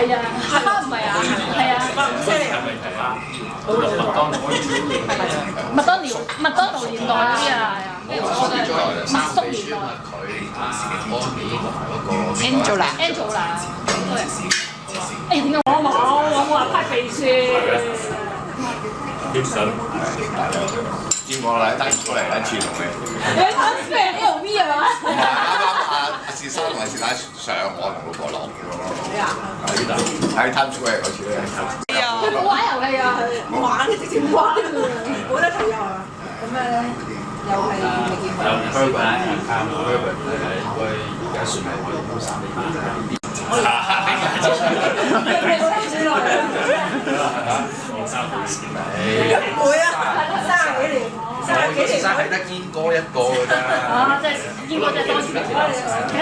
係啊，唔係啊，係啊。車嚟係咪係啊？麥當勞年代嗰啲啊，跟住我哋麥叔年代。Angela。哎呀，點解我冇話拍鼻書？貼身。見過啦，單過嚟一次同你。你睇咩 LV 啊嘛？唔係啱啱阿薛生同埋薛太上，我同老婆落嘅喎。喺 Times Square 嗰次咧。佢冇玩遊戲啊，佢玩直接玩㗎，冇得退啊。咁咩咧？又係未見過。Herbert 應該而家算係高3年。會啊，30幾年。我先生係得堅哥一個㗎咋。啊，即係堅哥即係當時睇到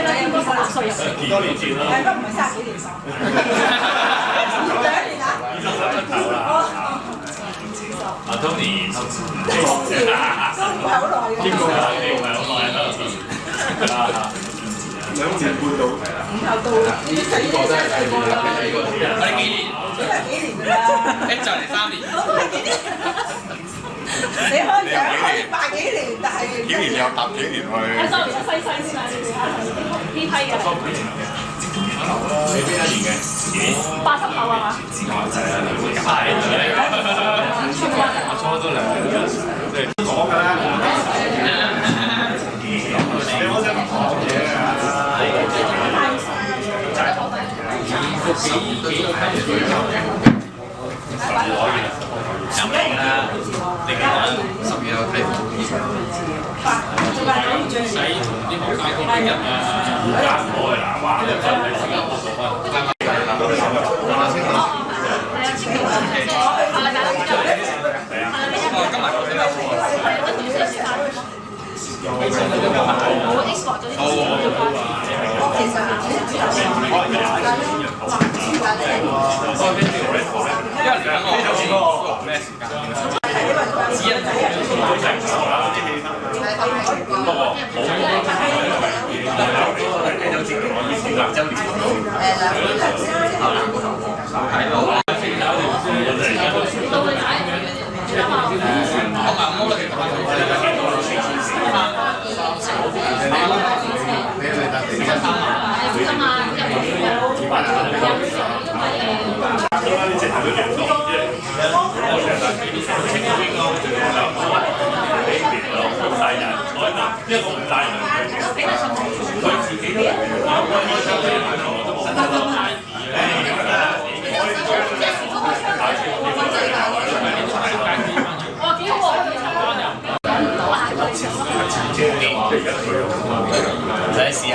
堅哥18歲入嚟。多年前咯。係，不過唔係30幾年前。2年啊？23出頭啦。阿 Tony，都唔係好耐嘅。堅哥唔係好耐啦。2年半到。然後到呢個真係細個啦。我哋幾年？都係幾年㗎啦。就嚟3年。我都係幾年。你開獎可以8幾年，但係幾年又搭幾年去。sorry，西先啊，呢批嘅。你邊一年嘅？80後係嘛？係。我初都2年，即係講㗎啦。10年啦，你幾多？10月有睇唔使啲學家都俾人啊，間唔開嗱話你真係時間冇做啊。我 export 咗啲其實因為兩個咩時間？只一一個唔大人，佢自己都唔使試下。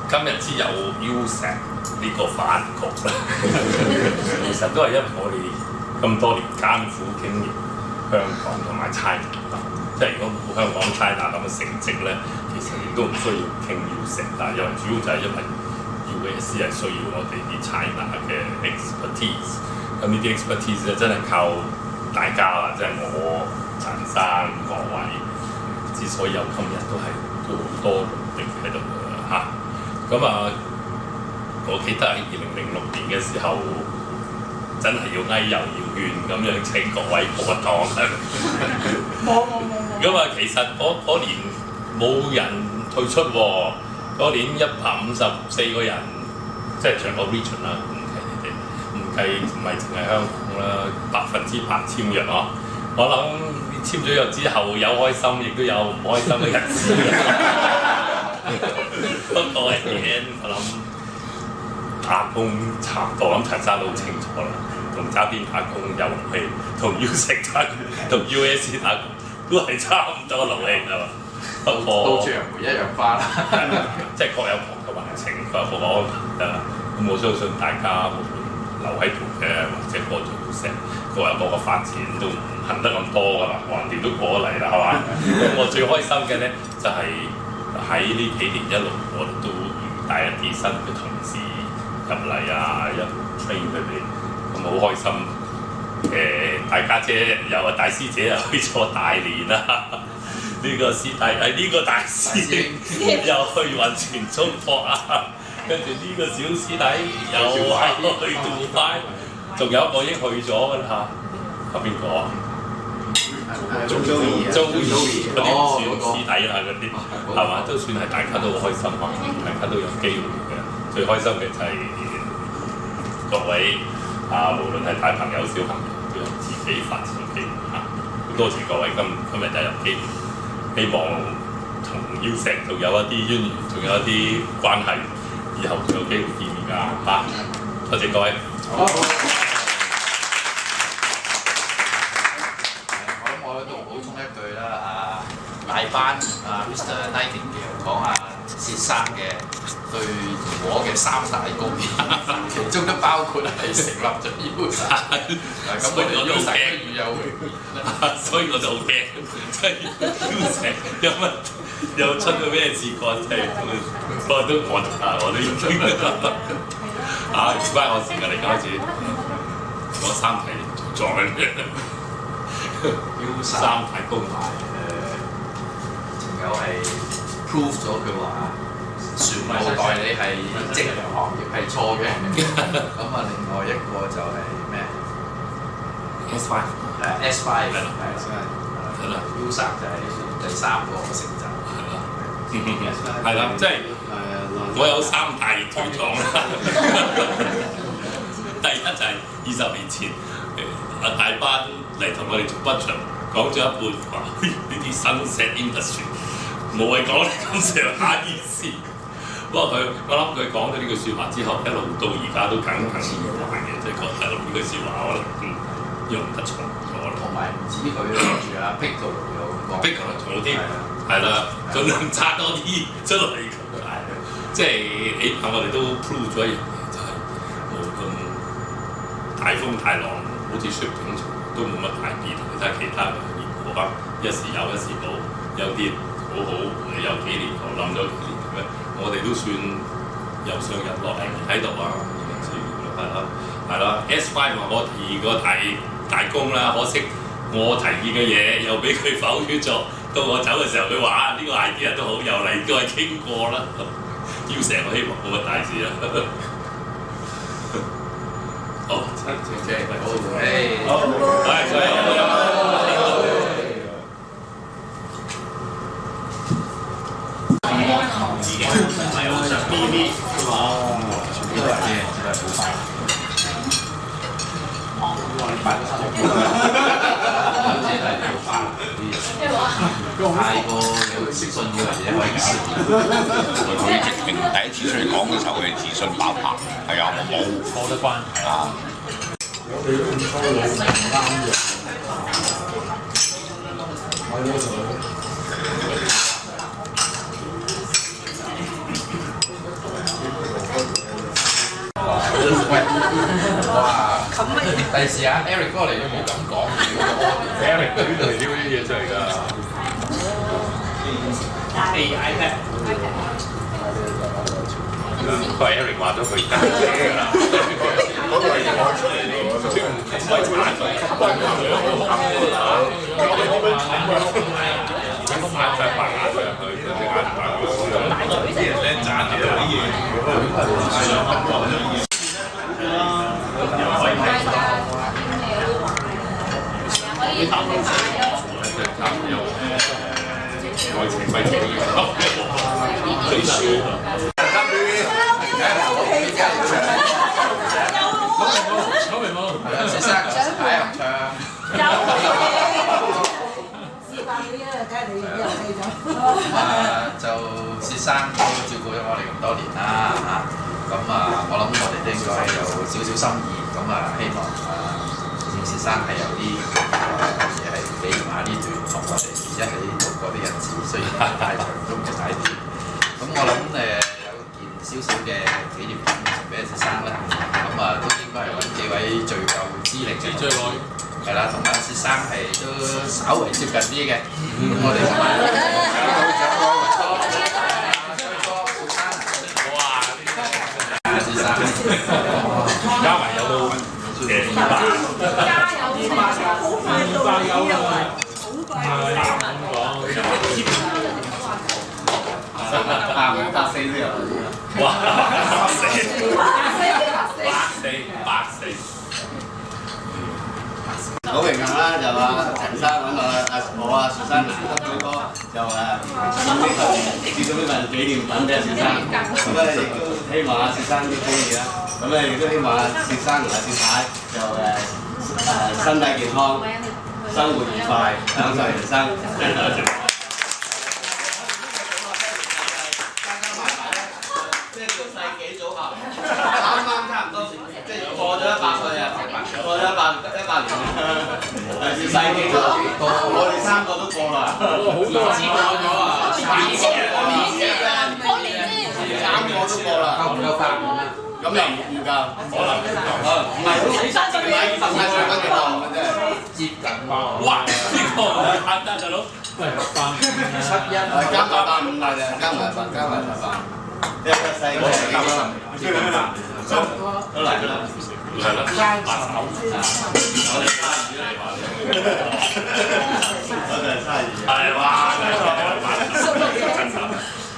今日之有 U 石呢個飯局啦，其實都係因為我哋咁多年艱苦經營香港同埋 China， 即係如果冇香港 China 咁嘅成績咧，其實亦都唔需要傾 U 石，但係因為主要就係因為 UASC 係需要我哋啲 China 嘅 expertise， 咁呢啲 expertise 咧真係靠大家啦，即係我陳生各位之所以有今日都係都好多努力喺度嚇。咁啊，我記得喺2006年嘅時候，真係要翳又要勸咁樣請各位過堂啦。冇。咁啊，其實嗰年冇人退出喎，嗰年154個人，即係全個 region 啦，唔計唔係淨係香港啦，100%簽約咯。我諗簽咗約之後有開心，亦都有唔開心嘅日子。不過嘢我諗打工差唔多，咁陳生都好清楚啦。同渣甸打工有勞氣，同 U 石打工，同 UASC 打工都係差唔多勞氣係嘛？不過到最後每一樣花啦，即係各有各嘅運程，各有各嘅安排啦。咁我相信大家無論留喺度嘅，或者過咗成各有各個發展都唔恨得咁多㗎啦，橫掂都過嚟啦，係嘛？咁我最開心嘅咧就係喺呢幾年一路我哋都帶一啲新嘅同事入嚟啊，一路 train 佢哋，咁好開心。大家姐又啊大師姐又去咗大連啦，呢個師弟呢個大師又去雲泉中學啊，跟住呢個小師弟又話去杜拜，仲有一個已經去咗㗎啦嚇，邊個啊？Joey 嗰啲小師弟啊嗰啲係嘛，都算係大家都好開心啊，大家都有機會嘅。最開心嘅就係各位無論係大朋友小朋友都有自己發展嘅機會嚇。多謝各位今日就有機會，希望同U石仲有一啲淵源，仲有一啲關係，以後仲有機會見面㗎嚇。多謝各位。我喺度補充一句啦，大班Mr. Nightingale 講薛生嘅對我嘅三大貢獻，其中都包括係成立咗 U 石。咁我哋 U 石都與有榮，所以我就好驚，即係 U 石有出咗咩事幹，即係我都已經唔關我事㗎，你開始我三體做緊咩？U 三大功大仲有係 prove 咗佢話船務代理係職業行業係錯嘅。咁另外一個就係咩 ？S5 S5 係啦 U 三就係第三個成就係啦，即係我有三大推廣啦。第一就係20年前大班嚟同我哋做 budget， 講咗一半話呢啲sunset industry 冇謂講你咁上下意思。不過我諗佢講咗呢句説話之後，一路到而家都耿耿於懷嘅，即係覺得呢句説話可能用得重咗啦。同埋唔止佢啦，住阿 Pico 有講 ，Pico 仲有啲係啦，盡量揸多啲出嚟咁解。即係起碼我哋都 prove 咗一樣嘢，就係無論大風大浪，好似 shipping 都冇乜大變。你睇其他嘅業務啊，一時有，一時冇，有啲好好，有幾年後冧咗幾年咁樣，我哋都算由上入落嚟喺度啊，係啦。S5 話我提議個大功啦，可惜我提議嘅嘢又俾佢否決咗。到我走嘅時候，佢話呢個 idea 都好，又嚟再傾過啦。要成個希望冇乜大事啦。好，太過有自信以為自己可以搞掂。佢直情第一次出嚟講嘅時候，佢自信爆棚，係啊，我冇過得關係啊。我哋都咁粗魯唔啱嘅，我攞咗。哇！第時啊 ，Eric 哥嚟都冇咁講，Eric 佢嚟呢啲嘢出嚟㗎。iPad。佢係 Eric 話咗佢家姐㗎啦。嗰個係我出嚟呢個，唔係佢難為。眼快白眼出去，隻眼白啲人咧賺住啲嘢。愛情咪情最少。攞明冇？先生解合唱。就薛生都照顧咗我哋咁多年啦嚇，我諗我哋都應該有少少心意，希望薛生係有啲嘢係記住下呢段同我哋一起度過啲日子，雖然太長都唔係太短。我諗有件少少嘅紀念品送俾薛生啦，都應該係揾知最耐。係啦，同埋薛生係都稍為接近啲嘅。咁我哋同埋哇！薛生，加埋有冇200？好快到200，好快。150都有。哇！140，好榮幸啦，就陳生揾我啊，薛生佢哥就送呢份至少呢份紀念品俾薛生，咁咧亦都希望薛生都中意啦，咁咧亦都希望薛生同薛太就身體健康，生活愉快，享受人生。啱多即係過咗100歲啊！過咗100年啊！世紀都我哋3個都過啦，好多人過咗啊！3個都過啦，夠唔夠8年啊？咁又唔夠，可能唔係唔係20歲嗰幾多嘅啫，接近喎。哇！呢個簡單大佬，加埋85啦，加埋85，一個世紀都嚟啦。係啦，8手，我哋生意嚟話你，我哋生意。係哇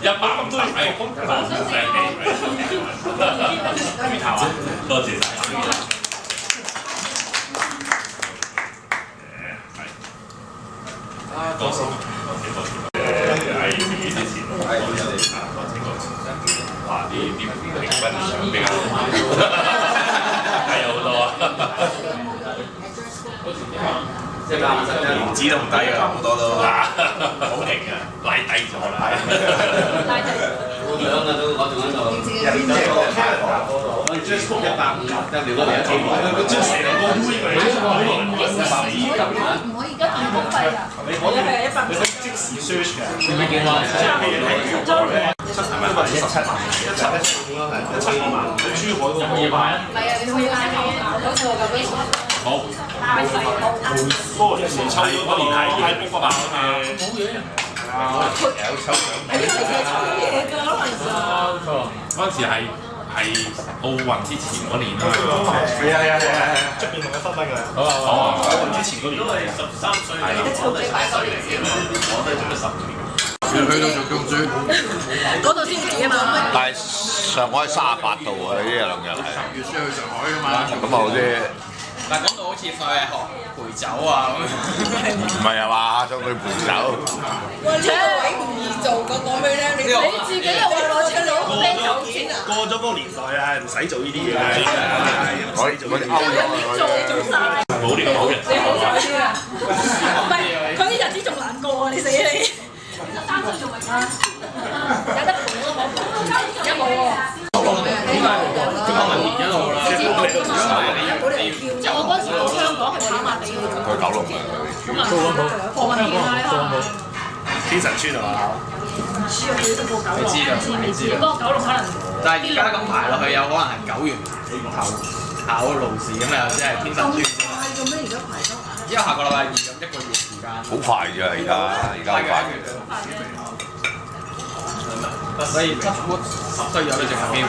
，150係多謝晒。多謝。喺之前，哇！啲評分上比較係有好多啊。即係年資都唔低㗎，好多都好勁啊，拉低咗啦。我樣啊都我仲喺度入咗個泰國，我哋 just book 150，得了嗰兩幾個，佢將成個妹嚟唔可以而家仲公費啊！我係150，你可以即時 search 㗎。你咪見話17萬，喺珠海嗰個2萬。唔係啊，你可以拉起，好似我咁樣。好。拉細好。不過有時抽到嗰年係8爆嘅。冇嘢。有抽獎係因為佢抽嘢㗎咯，其實。嗰陣時係奧運之前嗰年啦。係，出邊同佢分㗎。奧運之前嗰年。都係13歲。係啦。抽幾百個年先。我都係做咗10年。去到做公主。嗰度先至啊嘛。但係上海38度啊！呢一兩日係。要出去上海㗎嘛。咁好啲。但係講到好似佢係學陪酒啊咁。唔係啊嘛，想佢陪酒。哇！呢個位唔易做㗎，講俾你聽。你自己又話攞錢攞啤酒錢啊？過咗嗰個年代啊，唔使做呢啲嘢啦。我哋勾咗做晒。冇呢個好日子。你好彩啲啊！唔係，佢啲日子仲難過啊！你死你！13歲仲係有得賠都冇，而家冇喎。即係我嗰時到香港係跑馬地嘅。佢9龍啊！何文田啊！天神村係嘛？你都報9龍，未知嗰個9龍可能。但係而家咁排落去，有可能係9月頭考路試咁啊，即係天神村。做咩而家排咗？因為下個禮拜2咁1個月時間。好快㗎，而家好快。所以10歲有你仲有機會。